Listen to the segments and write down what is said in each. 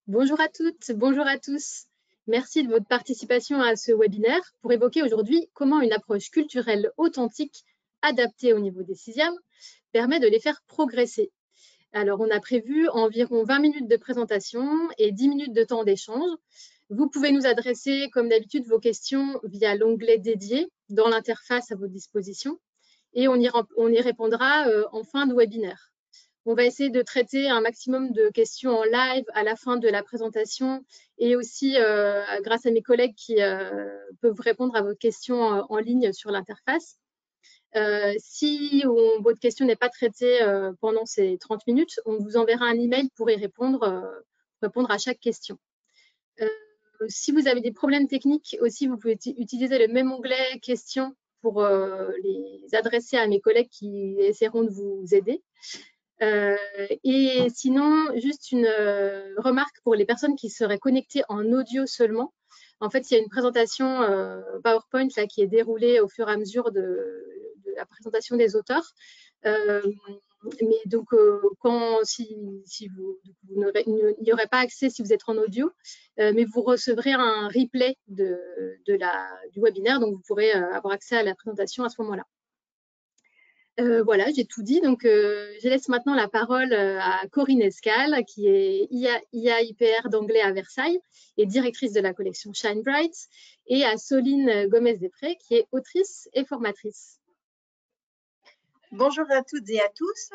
Bonjour à toutes, bonjour à tous. Merci de votre participation à ce webinaire pour évoquer aujourd'hui comment une approche culturelle authentique adaptée au niveau des sixièmes permet de les faire progresser. Alors, on a prévu environ 20 minutes de présentation et 10 minutes de temps d'échange. Vous pouvez nous adresser, comme d'habitude, vos questions via l'onglet dédié dans l'interface à votre disposition et on y répondra en fin de webinaire. On va essayer de traiter un maximum de questions en live à la fin de la présentation et aussi grâce à mes collègues qui peuvent répondre à vos questions en ligne sur l'interface. Si votre question n'est pas traitée pendant ces 30 minutes, on vous enverra un email pour y répondre à chaque question. Si vous avez des problèmes techniques aussi, vous pouvez utiliser le même onglet questions pour les adresser à mes collègues qui essaieront de vous aider. Et sinon, juste une remarque pour les personnes qui seraient connectées en audio seulement. En fait, il y a une présentation PowerPoint là, qui est déroulée au fur et à mesure de la présentation des auteurs. Mais donc, si vous n'y aurez pas accès si vous êtes en audio, mais vous recevrez un replay du webinaire, donc vous pourrez avoir accès à la présentation à ce moment-là. Voilà, j'ai tout dit. Donc, je laisse maintenant la parole à Corinne Escal, qui est IA-IPR d'anglais à Versailles et directrice de la collection Shine Bright, et à Soline Gomez-Després, qui est autrice et formatrice. Bonjour à toutes et à tous.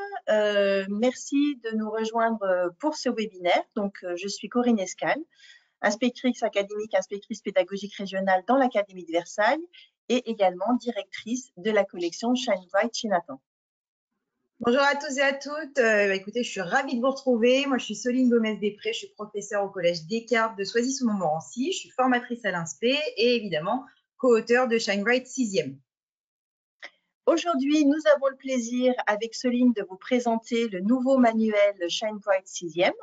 Merci de nous rejoindre pour ce webinaire. Donc, je suis Corinne Escal, inspectrice académique, inspectrice pédagogique régionale dans l'Académie de Versailles et également directrice de la collection Shine Bright chez Nathan. Bonjour à tous et à toutes. Écoutez, je suis ravie de vous retrouver. Moi, je suis Soline Gomez-Després. Je suis professeure au collège Descartes de Soisy-sous-Montmorency. Je suis formatrice à l'INSPE et évidemment co-auteure de Shine Bright 6e. Aujourd'hui, nous avons le plaisir avec Soline de vous présenter le nouveau manuel Shine Bright 6e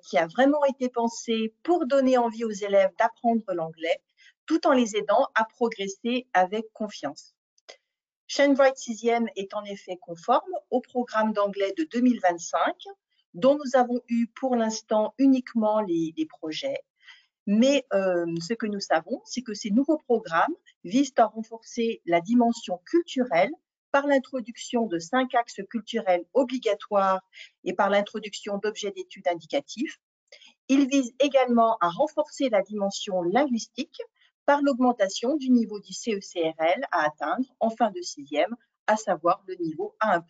qui a vraiment été pensé pour donner envie aux élèves d'apprendre l'anglais tout en les aidant à progresser avec confiance. Shine Bright 6e est en effet conforme au programme d'anglais de 2025, dont nous avons eu pour l'instant uniquement les projets. Mais ce que nous savons, c'est que ces nouveaux programmes visent à renforcer la dimension culturelle par l'introduction de 5 axes culturels obligatoires et par l'introduction d'objets d'études indicatifs. Ils visent également à renforcer la dimension linguistique par l'augmentation du niveau du CECRL à atteindre en fin de 6e, à savoir le niveau A1+,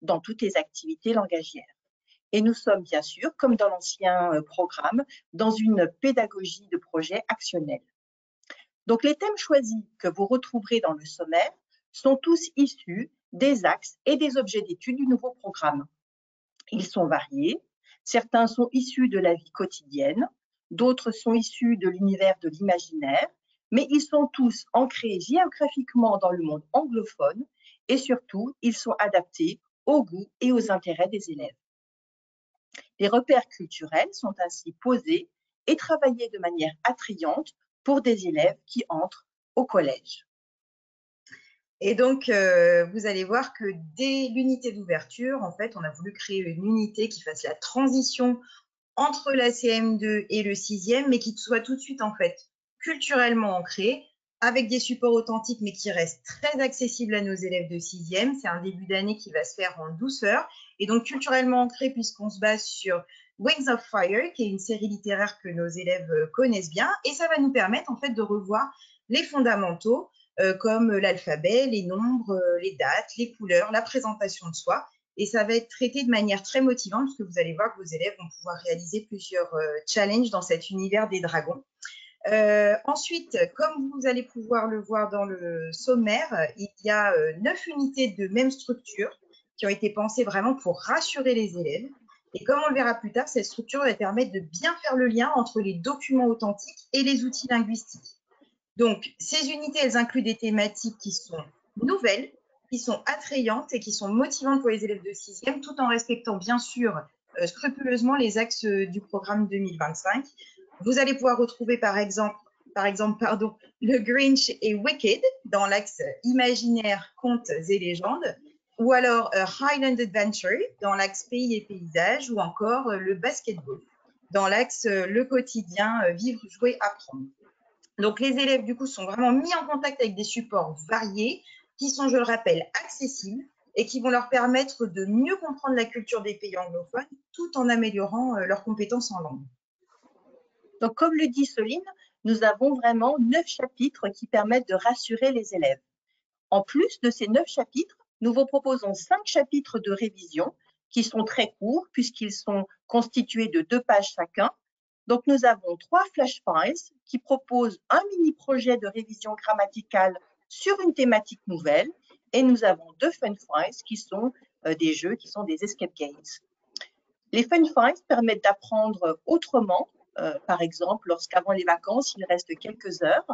dans toutes les activités langagières. Et nous sommes bien sûr, comme dans l'ancien programme, dans une pédagogie de projet actionnel. Donc les thèmes choisis que vous retrouverez dans le sommaire sont tous issus des axes et des objets d'études du nouveau programme. Ils sont variés, certains sont issus de la vie quotidienne, d'autres sont issus de l'univers de l'imaginaire, mais ils sont tous ancrés géographiquement dans le monde anglophone et surtout, ils sont adaptés aux goûts et aux intérêts des élèves. Les repères culturels sont ainsi posés et travaillés de manière attrayante pour des élèves qui entrent au collège. Et donc, vous allez voir que dès l'unité d'ouverture, en fait, on a voulu créer une unité qui fasse la transition entre la CM2 et le 6e, mais qui soit tout de suite, en fait, culturellement ancrée, avec des supports authentiques, mais qui restent très accessibles à nos élèves de 6e. C'est un début d'année qui va se faire en douceur. Et donc, culturellement ancré, puisqu'on se base sur Wings of Fire, qui est une série littéraire que nos élèves connaissent bien. Et ça va nous permettre, en fait, de revoir les fondamentaux, comme l'alphabet, les nombres, les dates, les couleurs, la présentation de soi. Et ça va être traité de manière très motivante, parce que vous allez voir que vos élèves vont pouvoir réaliser plusieurs challenges dans cet univers des dragons. Ensuite, comme vous allez pouvoir le voir dans le sommaire, il y a 9 unités de même structure qui ont été pensées vraiment pour rassurer les élèves. Et comme on le verra plus tard, cette structure va permettre de bien faire le lien entre les documents authentiques et les outils linguistiques. Donc, ces unités, elles incluent des thématiques qui sont nouvelles, qui sont attrayantes et qui sont motivantes pour les élèves de 6e, tout en respectant bien sûr scrupuleusement les axes du programme 2025. Vous allez pouvoir retrouver par exemple, le Grinch et Wicked dans l'axe imaginaire, contes et légendes, ou alors Highland Adventure dans l'axe pays et paysages, ou encore le basketball. dans l'axe le quotidien, vivre, jouer, apprendre. Donc, les élèves, du coup, sont vraiment mis en contact avec des supports variés qui sont, je le rappelle, accessibles et qui vont leur permettre de mieux comprendre la culture des pays anglophones tout en améliorant leurs compétences en langue. Donc, comme le dit Soline, nous avons vraiment 9 chapitres qui permettent de rassurer les élèves. En plus de ces 9 chapitres, nous vous proposons 5 chapitres de révision qui sont très courts puisqu'ils sont constitués de 2 pages chacun. Donc, nous avons 3 flash files qui proposent un mini-projet de révision grammaticale sur une thématique nouvelle et nous avons 2 fun files qui sont des jeux, qui sont des escape games. Les fun files permettent d'apprendre autrement. Par exemple, lorsqu'avant les vacances, il reste quelques heures,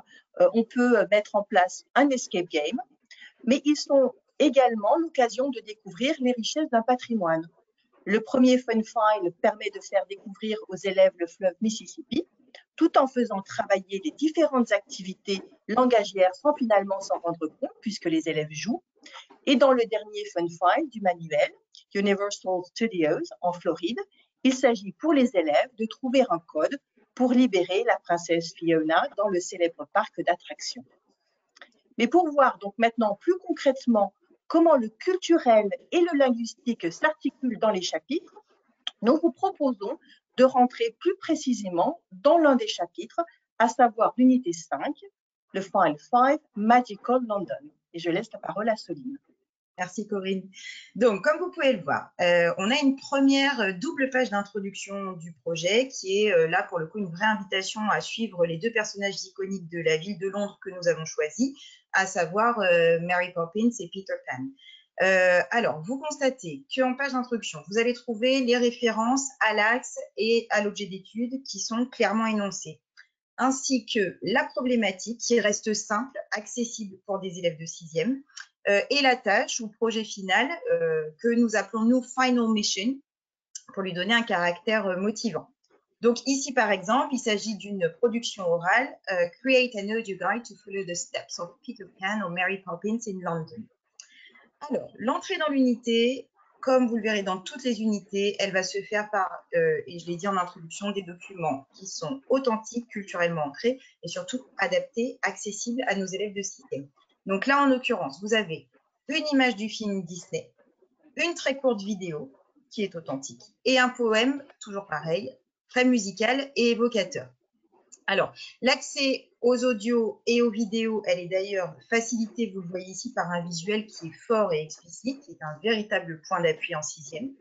on peut mettre en place un escape game, mais ils sont également l'occasion de découvrir les richesses d'un patrimoine. Le premier fun file permet de faire découvrir aux élèves le fleuve Mississippi, tout en faisant travailler les différentes activités langagières sans finalement s'en rendre compte, puisque les élèves jouent. Et dans le dernier fun file du manuel, Universal Studios en Floride, il s'agit pour les élèves de trouver un code pour libérer la princesse Fiona dans le célèbre parc d'attractions. Mais pour voir donc maintenant plus concrètement comment le culturel et le linguistique s'articulent dans les chapitres, nous vous proposons de rentrer plus précisément dans l'un des chapitres, à savoir l'unité 5, le file 5, Magical London. Et je laisse la parole à Soline. Merci Corinne. Donc, comme vous pouvez le voir, on a une première double page d'introduction du projet qui est là pour le coup une vraie invitation à suivre les 2 personnages iconiques de la ville de Londres que nous avons choisis, à savoir Mary Poppins et Peter Pan. Alors, vous constatez qu'en page d'introduction, vous allez trouver les références à l'axe et à l'objet d'étude qui sont clairement énoncées, ainsi que la problématique qui reste simple, accessible pour des élèves de 6e, et la tâche ou projet final que nous appelons nous Final Mission pour lui donner un caractère motivant. Donc ici, par exemple, il s'agit d'une production orale, Create an audio guide to follow the steps of Peter Pan or Mary Poppins in London. Alors, l'entrée dans l'unité, comme vous le verrez dans toutes les unités, elle va se faire par, et je l'ai dit en introduction, des documents qui sont authentiques, culturellement ancrés et surtout adaptés, accessibles à nos élèves de 6e. Donc là, en l'occurrence, vous avez une image du film Disney, une très courte vidéo qui est authentique et un poème, toujours pareil, très musical et évocateur. Alors, l'accès aux audios et aux vidéos, elle est d'ailleurs facilitée, vous le voyez ici, par un visuel qui est fort et explicite, qui est un véritable point d'appui en 6e.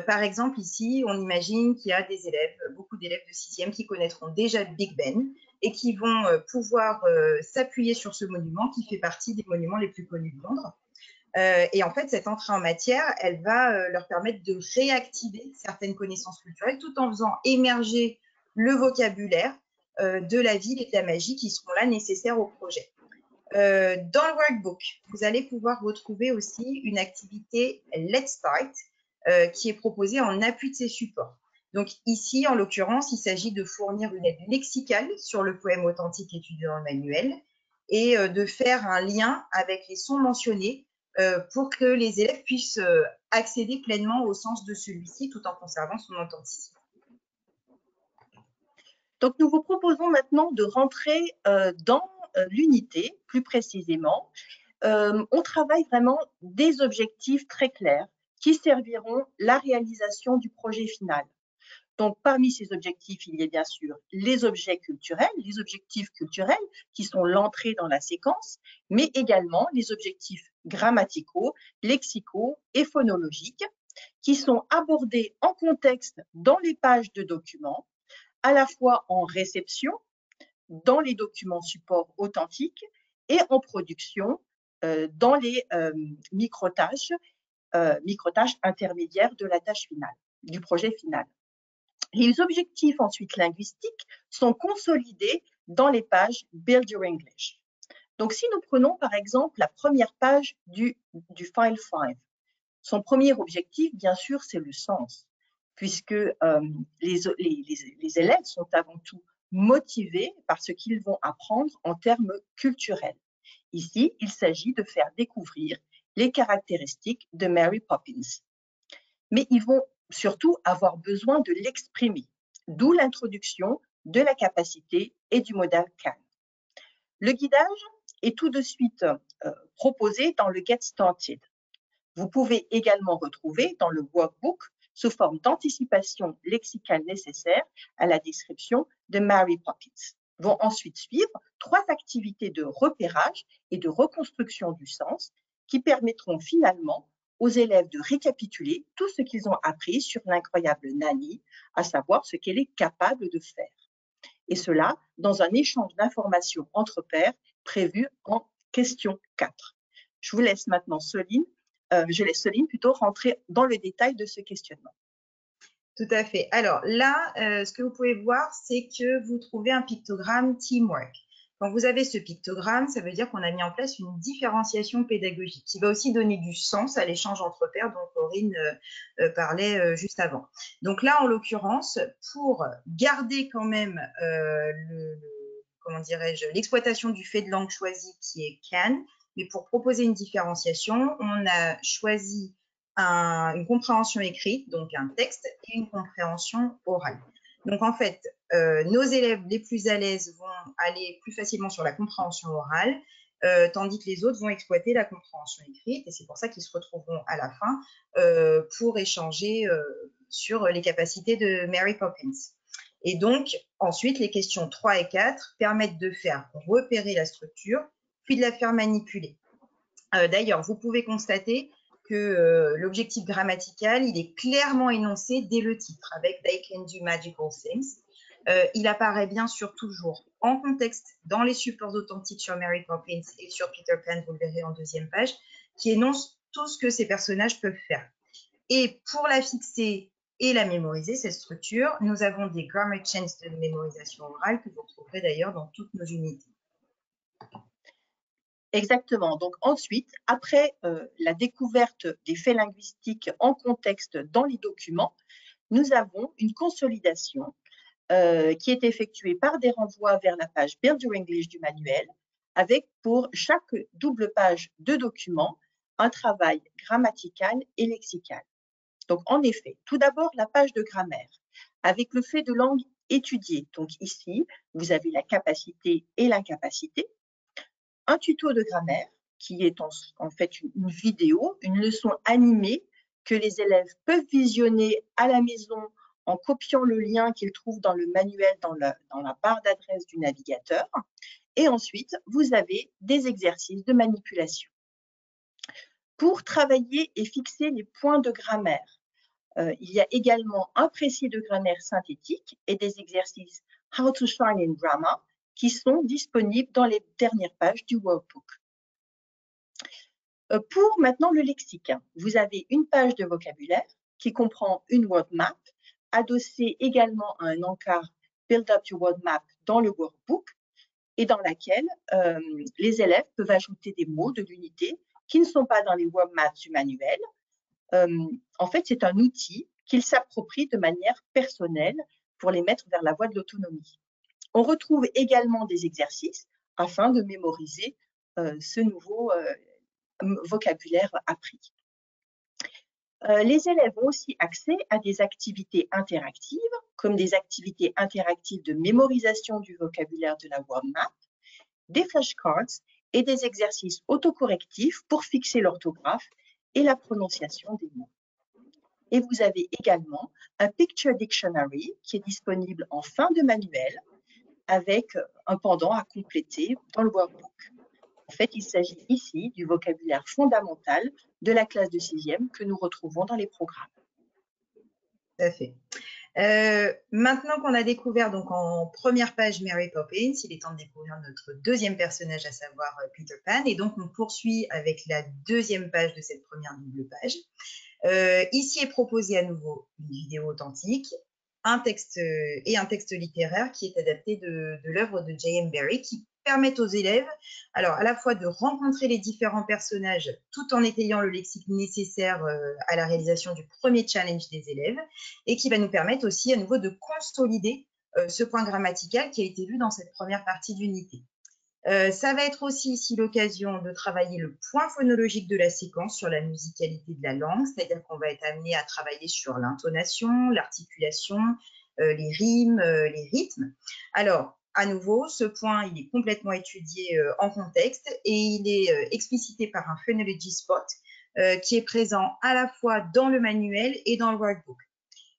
Par exemple, ici, on imagine qu'il y a des élèves, beaucoup d'élèves de 6e qui connaîtront déjà le Big Ben et qui vont pouvoir s'appuyer sur ce monument qui fait partie des monuments les plus connus de Londres. Et en fait, cette entrée en matière, elle va leur permettre de réactiver certaines connaissances culturelles tout en faisant émerger le vocabulaire de la ville et de la magie qui seront là nécessaires au projet. Dans le workbook, vous allez pouvoir retrouver aussi une activité Let's Start qui est proposée en appui de ces supports. Donc ici, en l'occurrence, il s'agit de fournir une aide lexicale sur le poème authentique étudié dans le manuel et de faire un lien avec les sons mentionnés pour que les élèves puissent accéder pleinement au sens de celui-ci tout en conservant son authenticité. Donc, nous vous proposons maintenant de rentrer dans l'unité, plus précisément. On travaille vraiment des objectifs très clairs qui serviront la réalisation du projet final. Donc, parmi ces objectifs, il y a bien sûr les objectifs culturels qui sont l'entrée dans la séquence, mais également les objectifs grammaticaux, lexicaux et phonologiques qui sont abordés en contexte dans les pages de documents, à la fois en réception, dans les documents supports authentiques et en production dans les micro-tâches intermédiaires de la tâche finale, du projet final. Les objectifs ensuite linguistiques sont consolidés dans les pages Build Your English. Donc, si nous prenons par exemple la première page du File 5, son premier objectif, bien sûr, c'est le sens, puisque les élèves sont avant tout motivés par ce qu'ils vont apprendre en termes culturels. Ici, il s'agit de faire découvrir les caractéristiques de Mary Poppins. Mais ils vont surtout avoir besoin de l'exprimer. d'où l'introduction de la capacité et du modal CAN. Le guidage est tout de suite proposé dans le Get Started. Vous pouvez également retrouver dans le workbook sous forme d'anticipation lexicale nécessaire à la description de Mary Poppins. Vont ensuite suivre 3 activités de repérage et de reconstruction du sens qui permettront finalement aux élèves de récapituler tout ce qu'ils ont appris sur l'incroyable Nani, à savoir ce qu'elle est capable de faire. Et cela dans un échange d'informations entre pairs prévu en question 4. Je vous laisse maintenant je laisse Soline plutôt rentrer dans le détail de ce questionnement. Tout à fait. Alors là, ce que vous pouvez voir, c'est que vous trouvez un pictogramme Teamwork. Quand vous avez ce pictogramme, ça veut dire qu'on a mis en place une différenciation pédagogique qui va aussi donner du sens à l'échange entre pairs dont Corinne parlait juste avant. Donc là, en l'occurrence, pour garder quand même l'exploitation du fait de langue choisi qui est CAN, mais pour proposer une différenciation, on a choisi une compréhension écrite, donc un texte, et une compréhension orale. Donc, en fait, nos élèves les plus à l'aise vont aller plus facilement sur la compréhension orale, tandis que les autres vont exploiter la compréhension écrite, et c'est pour ça qu'ils se retrouveront à la fin pour échanger sur les capacités de Mary Poppins. Et donc, ensuite, les questions 3 et 4 permettent de faire repérer la structure, puis de la faire manipuler. D'ailleurs, vous pouvez constater que l'objectif grammatical, il est clairement énoncé dès le titre, avec « They can do magical things ». Il apparaît bien sûr toujours en contexte dans les supports authentiques sur Mary Poppins et sur Peter Pan, vous le verrez en deuxième page, qui énonce tout ce que ces personnages peuvent faire. Et pour la fixer et la mémoriser, cette structure, nous avons des grammar chains de mémorisation orale que vous retrouverez d'ailleurs dans toutes nos unités. Exactement. Donc ensuite, après la découverte des faits linguistiques en contexte dans les documents, nous avons une consolidation qui est effectuée par des renvois vers la page Build Your English du manuel, avec pour chaque double page de document un travail grammatical et lexical. Donc en effet, tout d'abord la page de grammaire, avec le fait de langue étudiée. Donc ici, vous avez la capacité et l'incapacité. Un tuto de grammaire qui est en fait une vidéo, une leçon animée que les élèves peuvent visionner à la maison en copiant le lien qu'ils trouvent dans le manuel, dans la barre d'adresse du navigateur. Et ensuite, vous avez des exercices de manipulation. Pour travailler et fixer les points de grammaire, il y a également un précis de grammaire synthétique et des exercices How to Shine in Grammar qui sont disponibles dans les dernières pages du workbook. Pour maintenant le lexique, vous avez une page de vocabulaire qui comprend une word map, adossée également à un encart Build Up Your Word Map dans le workbook, et dans laquelle les élèves peuvent ajouter des mots de l'unité qui ne sont pas dans les word maps du manuel. En fait, c'est un outil qu'ils s'approprient de manière personnelle pour les mettre vers la voie de l'autonomie. On retrouve également des exercices afin de mémoriser ce nouveau vocabulaire appris. Les élèves ont aussi accès à des activités interactives, comme des activités interactives de mémorisation du vocabulaire de la word map, des flashcards et des exercices autocorrectifs pour fixer l'orthographe et la prononciation des mots. Et vous avez également un Picture Dictionary qui est disponible en fin de manuel avec un pendant à compléter dans le workbook. En fait, il s'agit ici du vocabulaire fondamental de la classe de 6e que nous retrouvons dans les programmes. Tout à fait. Maintenant qu'on a découvert donc en première page Mary Poppins, il est temps de découvrir notre deuxième personnage, à savoir Peter Pan. Et donc, on poursuit avec la deuxième page de cette première double page. Ici est proposé à nouveau une vidéo authentique, un texte et un texte littéraire qui est adapté de l'œuvre de J.M. Barrie, qui permettent aux élèves, alors à la fois de rencontrer les différents personnages tout en étayant le lexique nécessaire à la réalisation du premier challenge des élèves, et qui va nous permettre aussi à nouveau de consolider ce point grammatical qui a été vu dans cette première partie d'unité. Ça va être aussi ici l'occasion de travailler le point phonologique de la séquence sur la musicalité de la langue, c'est-à-dire qu'on va être amené à travailler sur l'intonation, l'articulation, les rimes, les rythmes. Alors, à nouveau, ce point, il est complètement étudié en contexte et il est explicité par un phonology spot qui est présent à la fois dans le manuel et dans le workbook.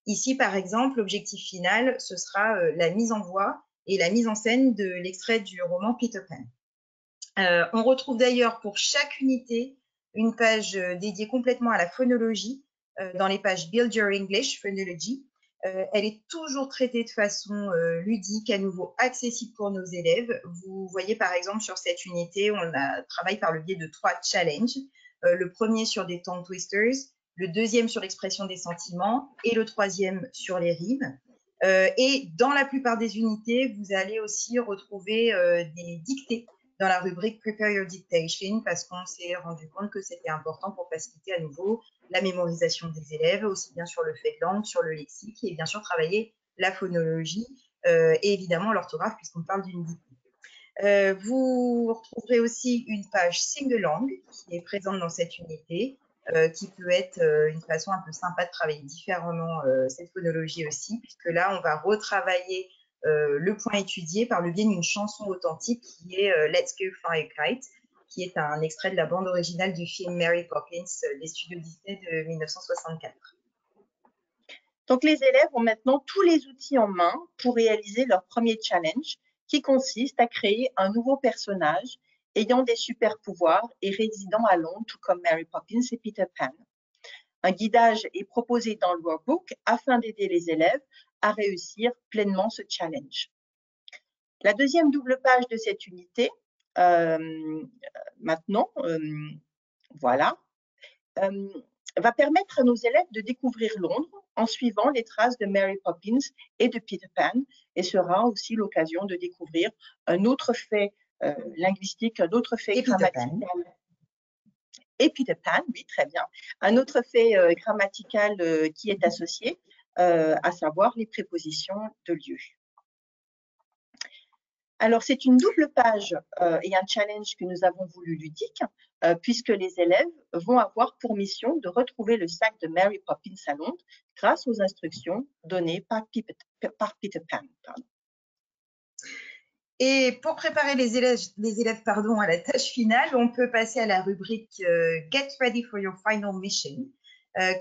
Ici, par exemple, l'objectif final, ce sera la mise en voix et la mise en scène de l'extrait du roman Peter Pan. On retrouve d'ailleurs pour chaque unité une page dédiée complètement à la phonologie dans les pages Build Your English Phonology. Elle est toujours traitée de façon ludique, à nouveau accessible pour nos élèves. Vous voyez par exemple sur cette unité, on travaille par le biais de 3 challenges. Le premier sur des tongue twisters, le deuxième sur l'expression des sentiments et le troisième sur les rimes. Et dans la plupart des unités, vous allez aussi retrouver des dictées dans la rubrique Prepare Your Dictation parce qu'on s'est rendu compte que c'était important pour faciliter à nouveau la mémorisation des élèves, aussi bien sur le fait de langue, sur le lexique et bien sûr travailler la phonologie et évidemment l'orthographe puisqu'on parle d'une dictée. Vous retrouverez aussi une page single langue qui est présente dans cette unité, qui peut être une façon un peu sympa de travailler différemment cette phonologie aussi, puisque là, on va retravailler le point étudié par le biais d'une chanson authentique qui est Let's Go Fly a Kite, qui est un extrait de la bande originale du film Mary Poppins des studios Disney de 1964. Donc, les élèves ont maintenant tous les outils en main pour réaliser leur premier challenge, qui consiste à créer un nouveau personnage ayant des super pouvoirs et résidant à Londres, tout comme Mary Poppins et Peter Pan. Un guidage est proposé dans le workbook afin d'aider les élèves à réussir pleinement ce challenge. La deuxième double page de cette unité, voilà, va permettre à nos élèves de découvrir Londres en suivant les traces de Mary Poppins et de Peter Pan et sera aussi l'occasion de découvrir un autre fait linguistique, un autre fait grammatical. Et Peter Pan, oui, très bien. Un autre fait grammatical qui est associé, à savoir les prépositions de lieu. Alors, c'est une double page et un challenge que nous avons voulu ludique, puisque les élèves vont avoir pour mission de retrouver le sac de Mary Poppins à Londres grâce aux instructions données par Peter Pan. Pardon. Et pour préparer les élèves à la tâche finale, on peut passer à la rubrique Get Ready for Your Final Mission,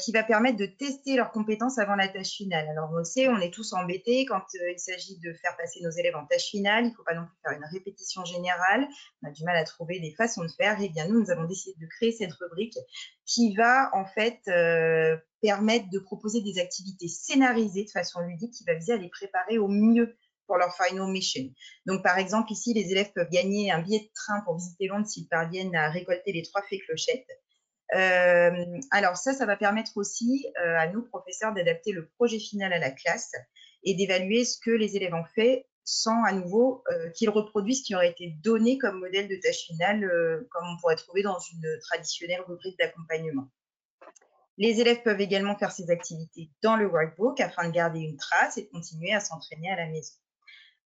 qui va permettre de tester leurs compétences avant la tâche finale. Alors, on sait, on est tous embêtés quand il s'agit de faire passer nos élèves en tâche finale. Il ne faut pas non plus faire une répétition générale. On a du mal à trouver des façons de faire. Et bien, nous avons décidé de créer cette rubrique qui va en fait permettre de proposer des activités scénarisées de façon ludique qui va viser à les préparer au mieux pour leur final mission. Donc, par exemple, ici, les élèves peuvent gagner un billet de train pour visiter Londres s'ils parviennent à récolter les 3 fées clochettes. Alors ça va permettre aussi à nous, professeurs, d'adapter le projet final à la classe et d'évaluer ce que les élèves ont fait sans à nouveau qu'ils reproduisent ce qui aurait été donné comme modèle de tâche finale, comme on pourrait trouver dans une traditionnelle rubrique d'accompagnement. Les élèves peuvent également faire ces activités dans le workbook afin de garder une trace et de continuer à s'entraîner à la maison.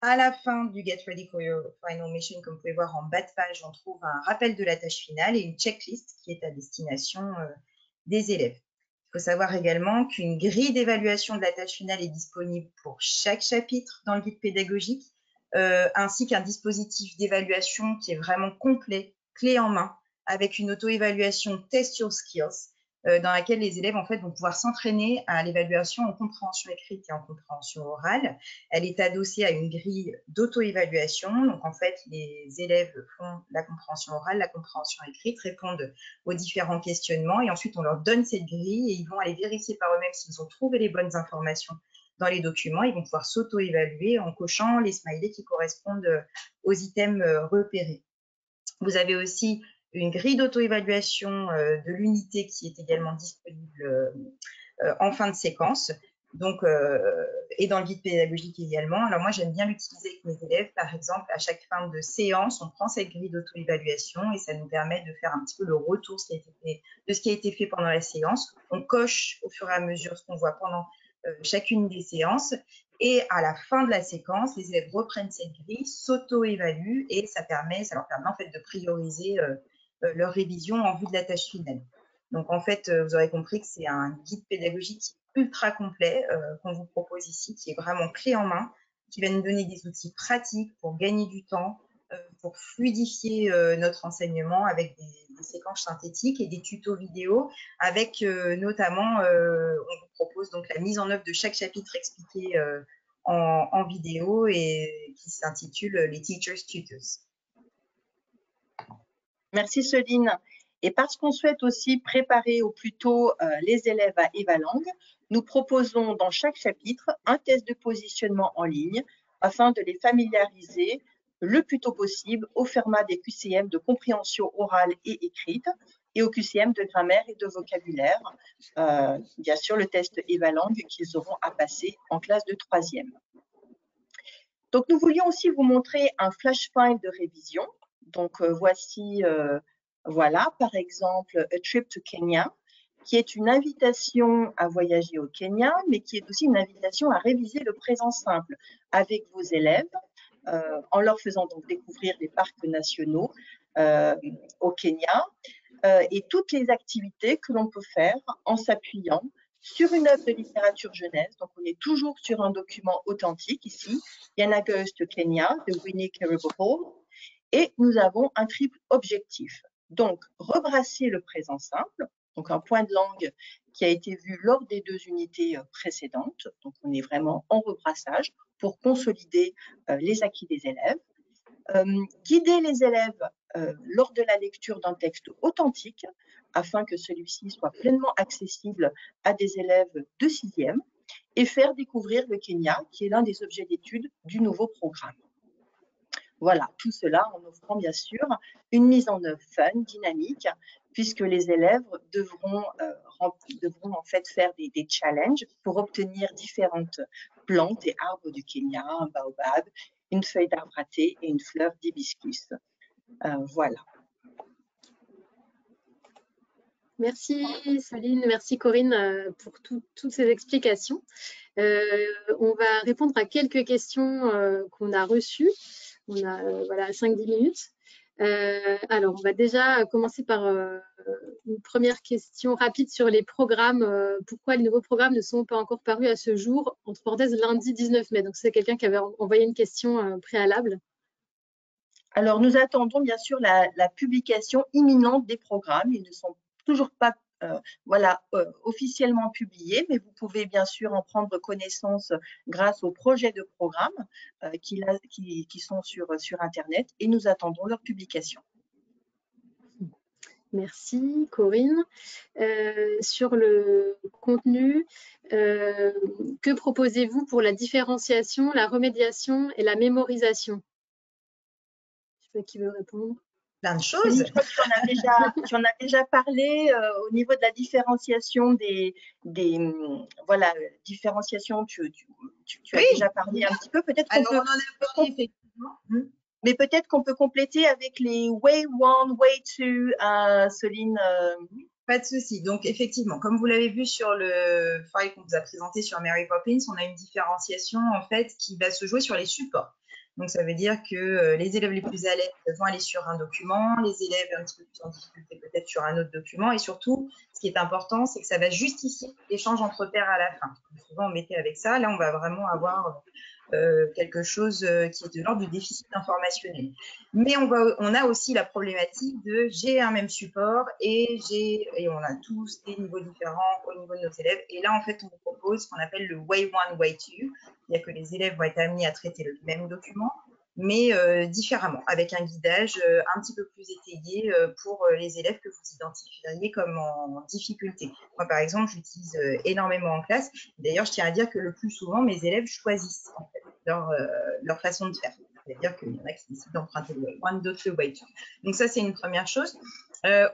À la fin du Get Ready for Your Final Mission, comme vous pouvez voir en bas de page, on trouve un rappel de la tâche finale et une checklist qui est à destination des élèves. Il faut savoir également qu'une grille d'évaluation de la tâche finale est disponible pour chaque chapitre dans le guide pédagogique, ainsi qu'un dispositif d'évaluation qui est vraiment complet, clé en main, avec une auto-évaluation Test Your Skills, dans laquelle les élèves en fait vont pouvoir s'entraîner à l'évaluation en compréhension écrite et en compréhension orale. Elle est adossée à une grille d'auto-évaluation. Donc en fait, les élèves font la compréhension orale, la compréhension écrite, répondent aux différents questionnements et ensuite on leur donne cette grille et ils vont aller vérifier par eux-mêmes s'ils ont trouvé les bonnes informations dans les documents. Ils vont pouvoir s'auto-évaluer en cochant les smileys qui correspondent aux items repérés. Vous avez aussi une grille d'auto-évaluation de l'unité qui est également disponible en fin de séquence, donc, et dans le guide pédagogique également. Alors moi, j'aime bien l'utiliser avec mes élèves. Par exemple, à chaque fin de séance, on prend cette grille d'auto-évaluation et ça nous permet de faire un petit peu le retour de ce qui a été fait pendant la séance. On coche au fur et à mesure ce qu'on voit pendant chacune des séances. Et à la fin de la séquence, les élèves reprennent cette grille, s'auto-évaluent et ça leur permet en fait de prioriser leur révision en vue de la tâche finale. Donc, en fait, vous aurez compris que c'est un guide pédagogique ultra complet qu'on vous propose ici, qui est vraiment clé en main, qui va nous donner des outils pratiques pour gagner du temps, pour fluidifier notre enseignement avec des séquences synthétiques et des tutos vidéo avec notamment, on vous propose donc la mise en œuvre de chaque chapitre expliqué en vidéo et qui s'intitule les Teachers Tutors. Merci Soline. Et parce qu'on souhaite aussi préparer au plus tôt les élèves à Evalang, nous proposons dans chaque chapitre un test de positionnement en ligne afin de les familiariser le plus tôt possible au format des QCM de compréhension orale et écrite et au QCM de grammaire et de vocabulaire, bien sûr le test Evalang qu'ils auront à passer en classe de 3e. Donc nous voulions aussi vous montrer un flash file de révision. Donc voici, voilà, par exemple, A Trip to Kenya, qui est une invitation à voyager au Kenya, mais qui est aussi une invitation à réviser le présent simple avec vos élèves, en leur faisant donc découvrir les parcs nationaux au Kenya et toutes les activités que l'on peut faire en s'appuyant sur une œuvre de littérature jeunesse. Donc, on est toujours sur un document authentique ici, Yana Goes to Kenya de Winnie Caribou Hall, et nous avons un triple objectif. Donc, rebrasser le présent simple, donc un point de langue qui a été vu lors des 2 unités précédentes. Donc, on est vraiment en rebrassage pour consolider les acquis des élèves. Guider les élèves lors de la lecture d'un texte authentique afin que celui-ci soit pleinement accessible à des élèves de 6e et faire découvrir le Kenya, qui est l'un des objets d'étude du nouveau programme. Voilà, tout cela en offrant bien sûr une mise en œuvre fun, dynamique, puisque les élèves devront en fait faire des challenges pour obtenir différentes plantes et arbres du Kenya, un baobab, une feuille d'arbre à thé et une fleur d'hibiscus. Voilà. Merci Céline, merci Corinne pour toutes ces explications. On va répondre à quelques questions qu'on a reçues. On a voilà, 5-10 minutes. Alors, on va déjà commencer par une première question rapide sur les programmes. Pourquoi les nouveaux programmes ne sont pas encore parus à ce jour, entre parenthèses, lundi 19 mai. Donc, c'est quelqu'un qui avait envoyé une question préalable. Alors, nous attendons bien sûr la publication imminente des programmes. Ils ne sont toujours pas officiellement publiés, mais vous pouvez bien sûr en prendre connaissance grâce aux projets de programmes qui sont sur Internet et nous attendons leur publication. Merci Corinne. Sur le contenu, que proposez-vous pour la différenciation, la remédiation et la mémorisation? Je sais pas qui veut répondre. Plein de choses. Je crois que tu en as déjà parlé au niveau de la différenciation différenciation, tu as déjà parlé un petit peu. Peut-être qu'on peut, on en a parlé effectivement. Mais peut-être qu'on peut compléter avec les Way 1, Way 2, Soline. Pas de souci. Donc, effectivement, comme vous l'avez vu sur le file qu'on vous a présenté sur Mary Poppins, on a une différenciation en fait qui va se jouer sur les supports. Donc, ça veut dire que les élèves les plus à l'aise vont aller sur un document, les élèves un petit peu plus en difficulté peut-être sur un autre document. Et surtout, ce qui est important, c'est que ça va justifier l'échange entre pairs à la fin. Souvent, on mettait avec ça. Là, on va vraiment avoir quelque chose qui est de l'ordre du déficit informationnel. Mais on a aussi la problématique de j'ai un même support et on a tous des niveaux différents au niveau de nos élèves. Et là, en fait, on vous propose ce qu'on appelle le Way 1, Way 2. C'est-à-dire que les élèves vont être amenés à traiter le même document, mais différemment, avec un guidage un petit peu plus étayé pour les élèves que vous identifieriez comme en difficulté. Moi, par exemple, j'utilise énormément en classe. D'ailleurs, je tiens à dire que le plus souvent, mes élèves choisissent en fait, leur façon de faire. C'est-à-dire qu'il y en a qui décident d'emprunter le Way 1, d'autres le Way 2. Donc ça, c'est une première chose.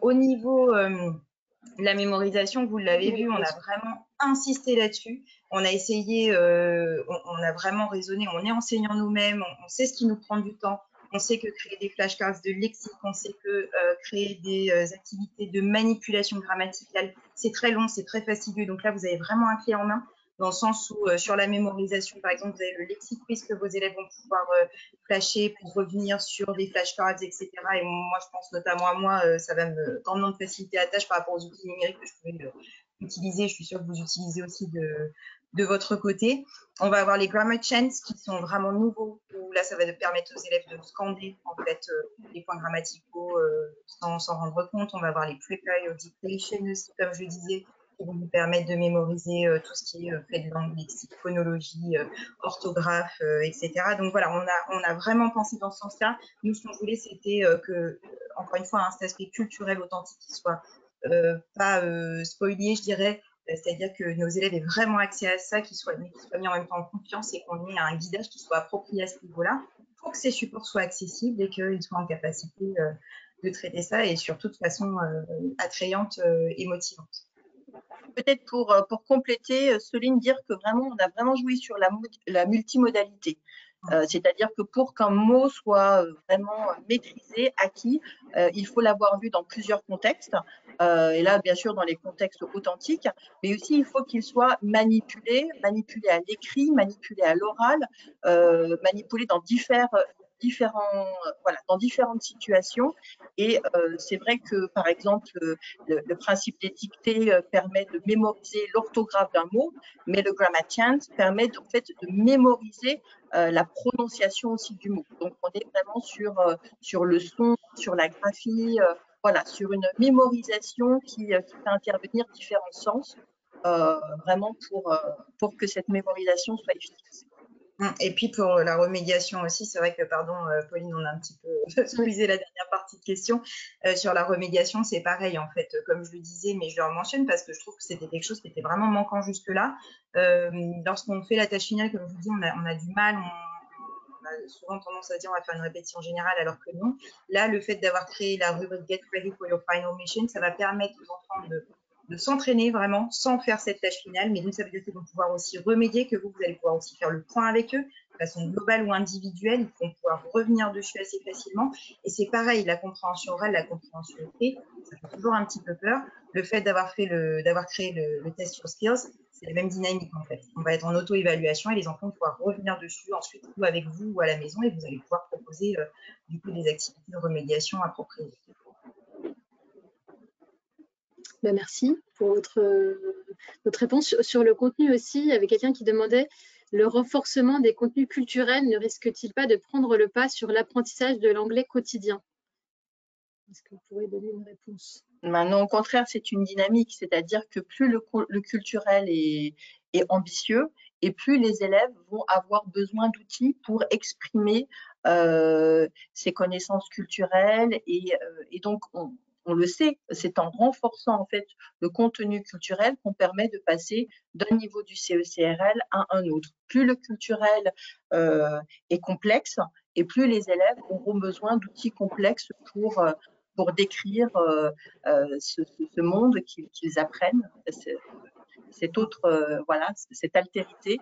Au niveau de la mémorisation, vous l'avez vu, on a vraiment insisté là-dessus. On a essayé, on a vraiment raisonné, on est enseignant nous-mêmes, on sait ce qui nous prend du temps, on sait que créer des flashcards de lexique, on sait que créer des activités de manipulation grammaticale, c'est très long, c'est très fastidieux. Donc là, vous avez vraiment un clé en main. dans le sens où sur la mémorisation, par exemple, vous avez le lexiquiz que vos élèves vont pouvoir flasher pour revenir sur des flashcards, etc. Et moi, je pense notamment à moi, ça va me grandement faciliter la tâche par rapport aux outils numériques que je pouvais utiliser. Je suis sûre que vous utilisez aussi de votre côté. On va avoir les grammar chants qui sont vraiment nouveaux, où là, ça va permettre aux élèves de scander en fait les points grammaticaux sans s'en rendre compte. On va avoir les prepare dictation aussi, comme je disais, qui vont vous permettre de mémoriser tout ce qui est fait de langue, lexique, phonologie, orthographe, etc. Donc voilà, on a vraiment pensé dans ce sens-là. Nous, ce qu'on voulait, c'était que, encore une fois, cet aspect culturel authentique qui soit pas spoilé, je dirais, c'est-à-dire que nos élèves aient vraiment accès à ça, qu'ils soient mis en même temps en confiance et qu'on ait un guidage qui soit approprié à ce niveau-là pour que ces supports soient accessibles et qu'ils soient en capacité de traiter ça et surtout de façon attrayante et motivante. Peut-être pour compléter, Soline, dire que vraiment, on a vraiment joué sur la multimodalité. C'est-à-dire que pour qu'un mot soit vraiment maîtrisé, acquis, il faut l'avoir vu dans plusieurs contextes. Et là, bien sûr, dans les contextes authentiques, mais aussi il faut qu'il soit manipulé à l'écrit, manipulé à l'oral, manipulé dans dans différentes situations. Et c'est vrai que, par exemple, le principe des dictées permet de mémoriser l'orthographe d'un mot, mais le grammar chant permet en fait de mémoriser la prononciation aussi du mot. Donc, on est vraiment sur le son, sur la graphie, voilà, sur une mémorisation qui fait intervenir différents sens, vraiment pour que cette mémorisation soit efficace. Et puis pour la remédiation aussi, c'est vrai que, pardon Pauline, on a un petit peu squeezé la dernière partie de question. Sur la remédiation, c'est pareil en fait, comme je le disais, mais je le mentionne parce que je trouve que c'était quelque chose qui était vraiment manquant jusque-là. Lorsqu'on fait la tâche finale, comme je vous dis, on a du mal, on a souvent tendance à dire on va faire une répétition générale alors que non. Là, le fait d'avoir créé la rubrique Get Ready for Your Final Mission, ça va permettre aux enfants de s'entraîner vraiment sans faire cette tâche finale, mais donc ça veut dire qu'ils vont pouvoir aussi remédier, que vous allez pouvoir aussi faire le point avec eux de façon globale ou individuelle, ils vont pouvoir revenir dessus assez facilement. Et c'est pareil, la compréhension orale, la compréhension écrite, ça fait toujours un petit peu peur. Le fait d'avoir créé le test sur skills, c'est la même dynamique en fait. On va être en auto-évaluation et les enfants vont pouvoir revenir dessus ensuite ou avec vous ou à la maison et vous allez pouvoir proposer du coup des activités de remédiation appropriées. Ben merci pour votre réponse. Sur le contenu aussi, il y avait quelqu'un qui demandait le renforcement des contenus culturels ne risque-t-il pas de prendre le pas sur l'apprentissage de l'anglais quotidien? Est-ce que vous pourriez donner une réponse? Non, au contraire, c'est une dynamique, c'est-à-dire que plus le culturel est ambitieux et plus les élèves vont avoir besoin d'outils pour exprimer ces connaissances culturelles et donc on le sait, c'est en renforçant en fait le contenu culturel qu'on permet de passer d'un niveau du CE-CRL à un autre. Plus le culturel est complexe et plus les élèves auront besoin d'outils complexes pour décrire ce monde qu'ils apprennent, cette autre, voilà, cette altérité.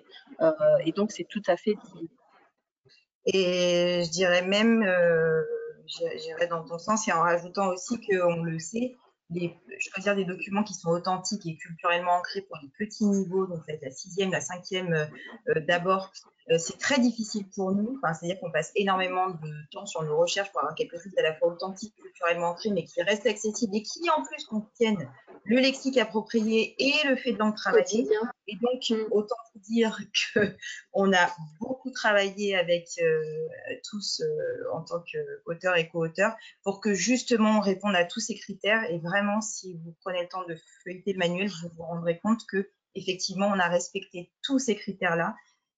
Et donc, c'est tout à fait lié. Et je dirais même, j'irais dans ton sens et en rajoutant aussi qu'on le sait, choisir des documents qui sont authentiques et culturellement ancrés pour les petits niveaux, donc peut-être la 6e, la 5e d'abord, c'est très difficile pour nous. Enfin, c'est-à-dire qu'on passe énormément de temps sur nos recherches pour avoir quelque chose à la fois authentique, culturellement ancré, mais qui reste accessible et qui en plus contienne le lexique approprié et le fait de langue travaillée. Et donc, autant dire qu'on a beaucoup travaillé avec tous en tant qu'auteurs et co-auteurs pour que justement on réponde à tous ces critères. Et vraiment, si vous prenez le temps de feuilleter le manuel, vous vous rendrez compte que effectivement, on a respecté tous ces critères-là.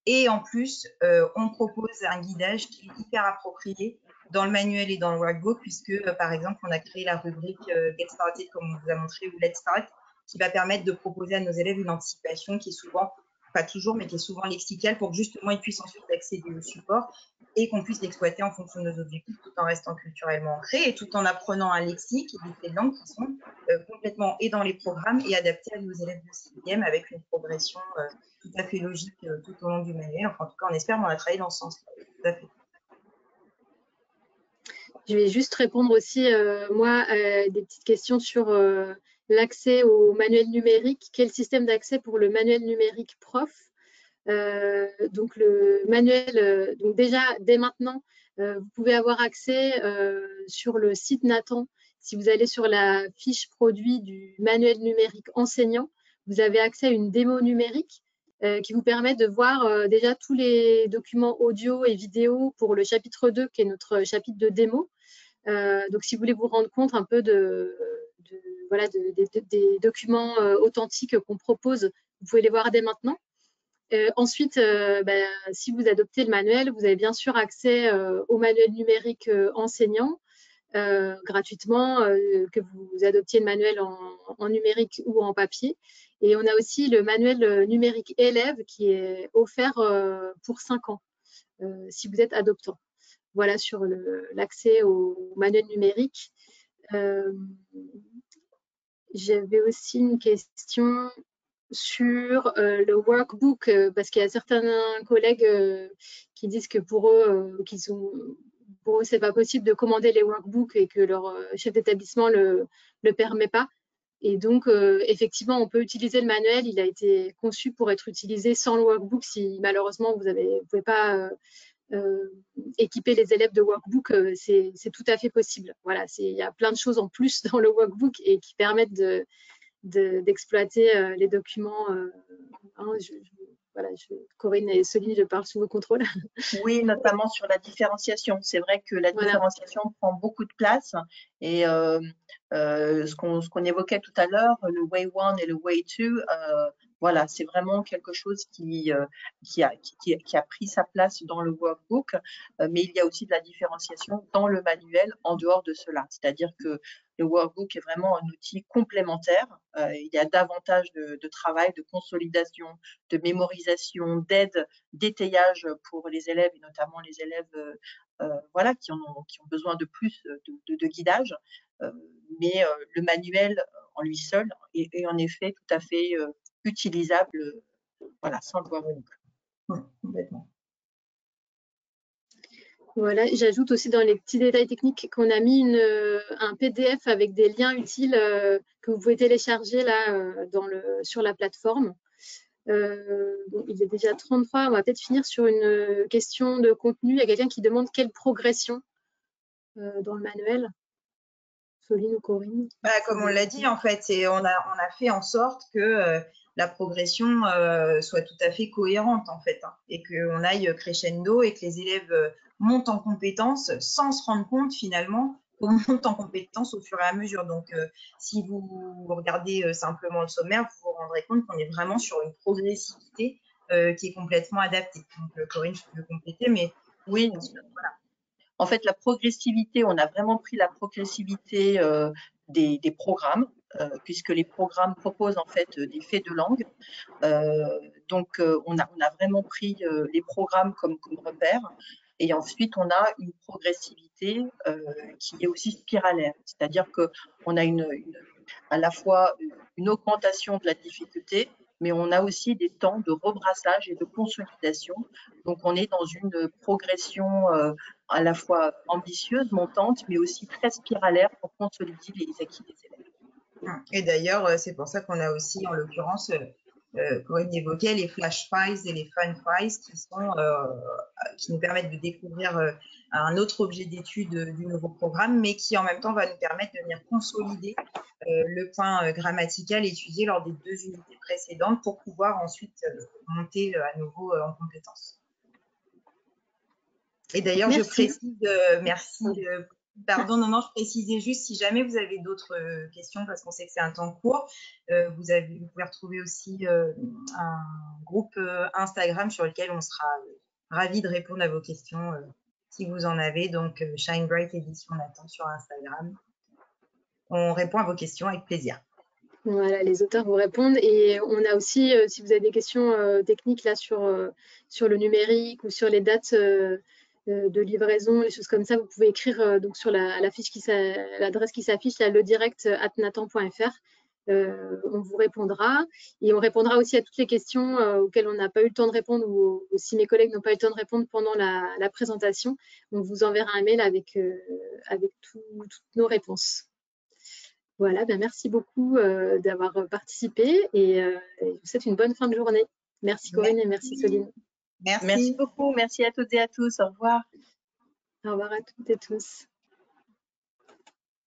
Et en plus, on propose un guidage qui est hyper approprié dans le manuel et dans le workbook, puisque par exemple, on a créé la rubrique Get Started, comme on vous a montré, ou Let's Start, qui va permettre de proposer à nos élèves une anticipation qui est souvent, pas toujours, mais qui est souvent lexicale pour que justement ils puissent ensuite accéder au support et qu'on puisse l'exploiter en fonction de nos objectifs tout en restant culturellement ancré et tout en apprenant un lexique et des faits de langue qui sont complètement et dans les programmes et adaptés à nos élèves de 6e avec une progression tout à fait logique tout au long du manuel. Enfin, en tout cas, on espère qu'on a travaillé dans ce sens. Tout à fait. Je vais juste répondre aussi, moi, des petites questions sur l'accès au manuel numérique. Quel système d'accès pour le manuel numérique prof? Donc le manuel, donc déjà dès maintenant, vous pouvez avoir accès sur le site Nathan. Si vous allez sur la fiche produit du manuel numérique enseignant, vous avez accès à une démo numérique qui vous permet de voir déjà tous les documents audio et vidéo pour le chapitre 2, qui est notre chapitre de démo. Donc, si vous voulez vous rendre compte un peu voilà, des documents authentiques qu'on propose, vous pouvez les voir dès maintenant. Ensuite, si vous adoptez le manuel, vous avez bien sûr accès au manuel numérique enseignant gratuitement, que vous adoptiez le manuel en numérique ou en papier. Et on a aussi le manuel numérique élève qui est offert pour 5 ans, si vous êtes adoptant. Voilà sur l'accès au manuel numérique. J'avais aussi une question sur le workbook, parce qu'il y a certains collègues qui disent que pour eux, c'est pas possible de commander les workbooks et que leur chef d'établissement le permet pas. Et donc, effectivement, on peut utiliser le manuel. Il a été conçu pour être utilisé sans le workbook. Si malheureusement vous pouvez pas équiper les élèves de workbook, c'est tout à fait possible. Voilà, il y a plein de choses en plus dans le workbook et qui permettent d'exploiter les documents. Voilà, Corinne et Soline, je parle sous vos contrôles. Oui, notamment sur la différenciation. C'est vrai que la différenciation prend beaucoup de place et ce qu'on évoquait tout à l'heure, le Way 1 et le Way 2, voilà, c'est vraiment quelque chose qui a pris sa place dans le workbook, mais il y a aussi de la différenciation dans le manuel en dehors de cela. C'est-à-dire que le workbook est vraiment un outil complémentaire. Il y a davantage de travail, de consolidation, de mémorisation, d'aide, d'étayage pour les élèves et notamment les élèves voilà, qui ont besoin de plus de guidage. Mais le manuel en lui seul est en effet tout à fait utilisable, voilà, sans le workbook. Complètement. Voilà, j'ajoute aussi dans les petits détails techniques qu'on a mis un PDF avec des liens utiles que vous pouvez télécharger là sur la plateforme. Bon, il est déjà 33, on va peut-être finir sur une question de contenu. Il y a quelqu'un qui demande quelle progression dans le manuel. Soline ou Corinne? Comme on l'a dit, en fait, on a fait en sorte que la progression soit tout à fait cohérente, en fait, hein, et qu'on aille crescendo et que les élèves montent en compétences sans se rendre compte, finalement, qu'on monte en compétences au fur et à mesure. Donc, si vous regardez simplement le sommaire, vous vous rendrez compte qu'on est vraiment sur une progressivité qui est complètement adaptée. Donc, Corinne, je peux compléter, mais oui, voilà. En fait, la progressivité, on a vraiment pris la progressivité des programmes, puisque les programmes proposent en fait des faits de langue. Donc, on a vraiment pris les programmes comme repère. Et ensuite, on a une progressivité qui est aussi spiralaire, c'est-à-dire qu'on a à la fois une augmentation de la difficulté, mais on a aussi des temps de rebrassage et de consolidation. Donc, on est dans une progression à la fois ambitieuse, montante, mais aussi très spiralaire pour consolider les acquis des élèves. Et d'ailleurs, c'est pour ça qu'on a aussi, en l'occurrence, Corinne évoquait les flash files et les fun files qui nous permettent de découvrir un autre objet d'étude du nouveau programme, mais qui en même temps va nous permettre de venir consolider le point grammatical étudié lors des 2 unités précédentes pour pouvoir ensuite monter à nouveau en compétences. Et d'ailleurs, je précise, merci. Pardon, non, je précisais juste, si jamais vous avez d'autres questions, parce qu'on sait que c'est un temps court, vous pouvez retrouver aussi un groupe Instagram sur lequel on sera ravis de répondre à vos questions si vous en avez. Donc, Shine Bright Édition Nathan sur Instagram. On répond à vos questions avec plaisir. Voilà, les auteurs vous répondent. Et on a aussi, si vous avez des questions techniques là sur le numérique ou sur les dates de livraison, les choses comme ça, vous pouvez écrire donc sur l'adresse qui s'affiche là, ledirect@nathan.fr. On vous répondra et on répondra aussi à toutes les questions auxquelles on n'a pas eu le temps de répondre ou si mes collègues n'ont pas eu le temps de répondre pendant la présentation. On vous enverra un mail avec toutes nos réponses. Voilà, ben merci beaucoup d'avoir participé et je vous souhaite une bonne fin de journée. Merci Corinne et merci Soline. Merci. Merci beaucoup. Merci à toutes et à tous. Au revoir. Au revoir à toutes et tous.